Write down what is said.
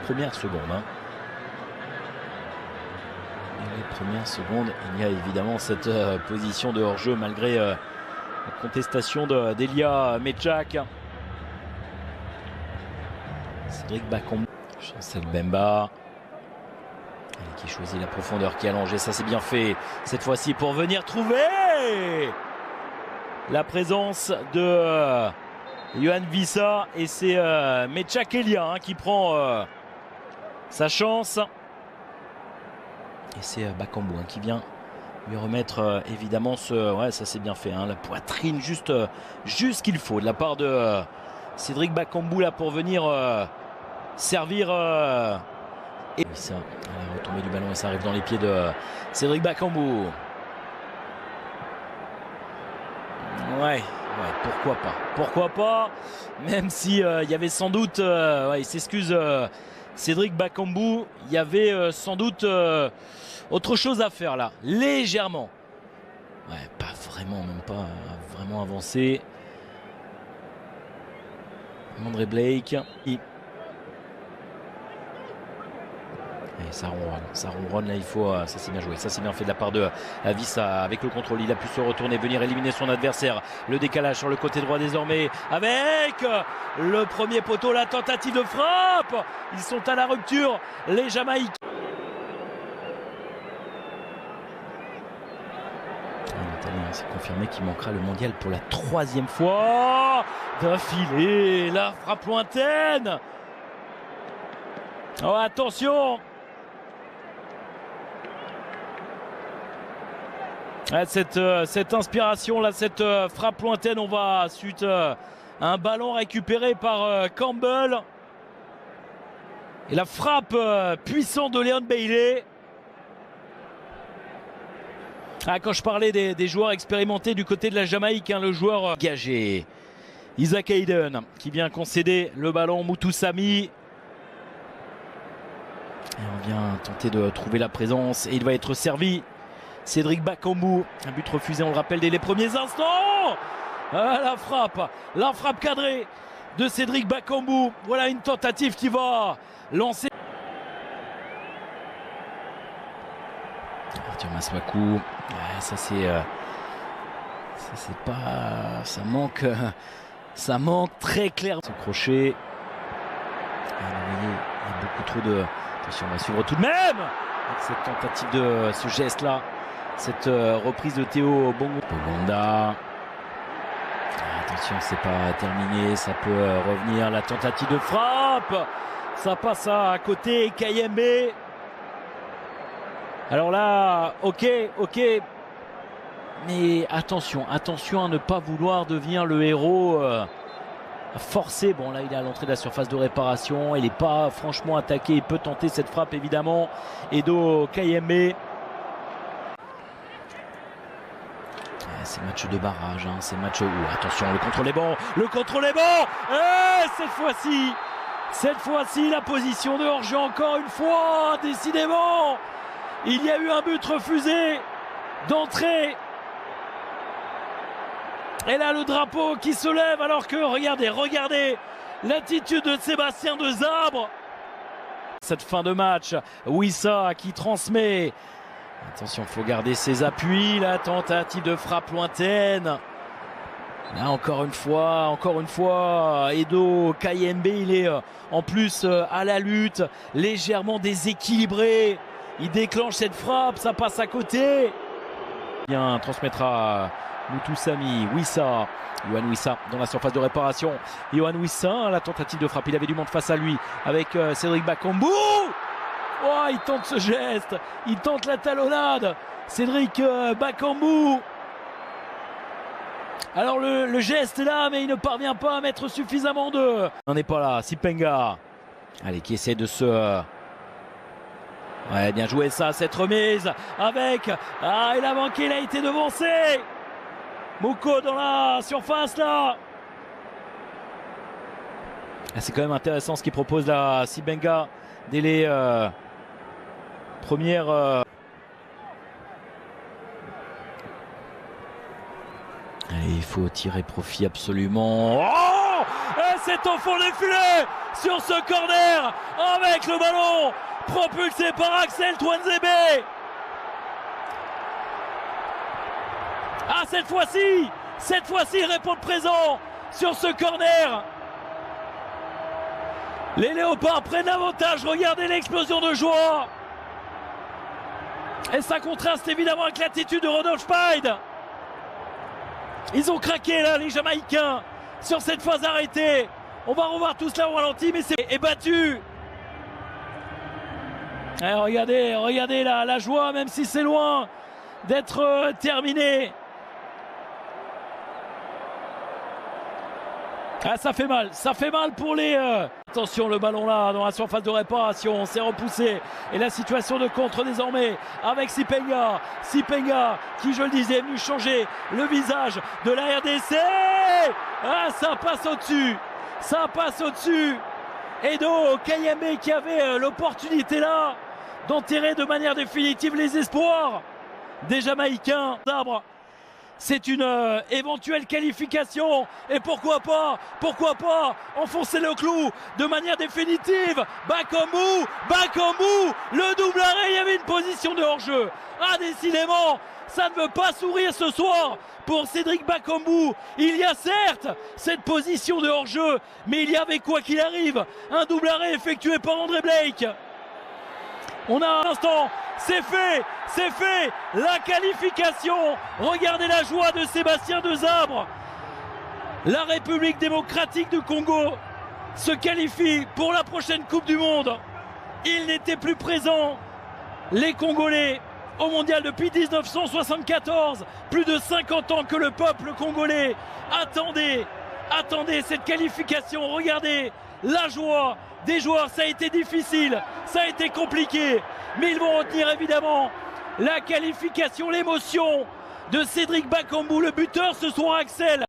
premières secondes. Les premières secondes, il y a évidemment cette position de hors-jeu malgré la contestation d'Elia Mechak. Cédric Bakambu, Chancel Bemba qui choisit la profondeur, qui est allongée, ça c'est bien fait cette fois-ci pour venir trouver la présence de Yohan Wissa, et c'est Mechak Elia qui prend sa chance. Et c'est Bakambu qui vient lui remettre évidemment ce... Ouais, ça c'est bien fait, la poitrine juste qu'il faut de la part de Cédric Bakambu là pour venir servir. Et ça, la retombée du ballon et ça arrive dans les pieds de Cédric Bakambu. Ouais, pourquoi pas, même si il y avait sans doute, il s'excuse Cédric Bakambu, il y avait sans doute autre chose à faire là, légèrement. Ouais, pas vraiment, même pas vraiment avancé. André Blake. Et ça ronronne là, il faut, ça c'est bien joué, ça c'est bien fait de la part de Wissa avec le contrôle, il a pu se retourner, venir éliminer son adversaire, le décalage sur le côté droit désormais avec le premier poteau, la tentative de frappe, ils sont à la rupture les Jamaïcains. C'est confirmé qu'il manquera le mondial pour la 3e fois d'affilée, la frappe lointaine. Oh attention, cette inspiration là, cette frappe lointaine, on va suite un ballon récupéré par Campbell et la frappe puissante de Leon Bailey. Quand je parlais des joueurs expérimentés du côté de la Jamaïque, le joueur engagé Isaac Hayden qui vient concéder le ballon, Mutusami. Et on vient tenter de trouver la présence et il va être servi. Cédric Bakambu, un but refusé, on le rappelle dès les premiers instants. La frappe cadrée de Cédric Bakambu. Voilà une tentative qui va lancer. Arthur Maswaku, ça manque très clairement. Ce crochet, il y a beaucoup trop de... Attention, on va suivre tout de même avec cette tentative de ce geste là, cette reprise de Théo Bongonda. Attention, c'est pas terminé, ça peut revenir, la tentative de frappe, ça passe à côté, Kayembe. Alors là, ok, mais attention à ne pas vouloir devenir le héros forcé. Bon là, il est à l'entrée de la surface de réparation, il n'est pas franchement attaqué, il peut tenter cette frappe évidemment. Edo Kayembe. Ces matchs de barrage, ces matchs où, attention, le contrôle est bon, et cette fois-ci, la position de hors-jeu encore une fois, décidément. Il y a eu un but refusé d'entrée. Et là, le drapeau qui se lève alors que, regardez l'attitude de Sébastien Desabre. Cette fin de match, Wissa qui transmet. Attention, il faut garder ses appuis. La tentative de frappe lointaine. Là, encore une fois, Edo Kayembe, il est en plus à la lutte, légèrement déséquilibré. Il déclenche cette frappe, ça passe à côté. Bien, transmettra Mutusami, Wissa, Yohan Wissa dans la surface de réparation. Yohan Wissa, la tentative de frappe, il avait du monde face à lui avec Cédric Bakambu. Oh, il tente ce geste, il tente la talonnade. Cédric Bakambu. Alors le geste est là, mais il ne parvient pas à mettre suffisamment de... On n'est pas là, Sipenga. Allez, qui essaie de se... Ouais, bien joué ça, cette remise avec... il a manqué, il a été devancé. Moko dans la surface là. C'est quand même intéressant ce qu'il propose là, Sipenga, dès les premières... Allez, il faut tirer profit absolument. Oh, c'est au fond des filets. sur ce corner avec le ballon propulsé par Axel Tuanzebe. Ah, cette fois-ci, il répond présent sur ce corner. Les Léopards prennent l'avantage. Regardez l'explosion de joie. Et ça contraste évidemment avec l'attitude de Rodolphe Schmeid. Ils ont craqué là, les Jamaïcains, sur cette phase arrêtée. On va revoir tout cela au ralenti, mais c'est battu. Et regardez la joie, même si c'est loin d'être terminé. Ah, ça fait mal pour les... Attention, le ballon là, dans la surface de réparation, c'est repoussé. Et la situation de contre désormais avec Sipenga. Sipenga, qui, je le disais, est venu changer le visage de la RDC. Ah, ça passe au-dessus. Edo Kayembe qui avait l'opportunité là d'enterrer de manière définitive les espoirs des Jamaïcains. C'est une éventuelle qualification et pourquoi pas enfoncer le clou de manière définitive. Bakambu, le double arrêt, il y avait une position de hors-jeu. Ah, décidément, ça ne veut pas sourire ce soir pour Cédric Bakambu. Il y a certes cette position de hors-jeu, mais il y avait, quoi qu'il arrive, un double arrêt effectué par André Blake. On a un instant, c'est fait, la qualification. Regardez la joie de Sébastien Desabre. La République démocratique du Congo se qualifie pour la prochaine Coupe du Monde. Il n'était plus présent, les Congolais, au mondial depuis 1974. Plus de 50 ans que le peuple congolais attendait cette qualification. Regardez la joie des joueurs, ça a été difficile, ça a été compliqué, mais ils vont retenir évidemment la qualification, l'émotion de Cédric Bakambu, le buteur ce soir, Axel.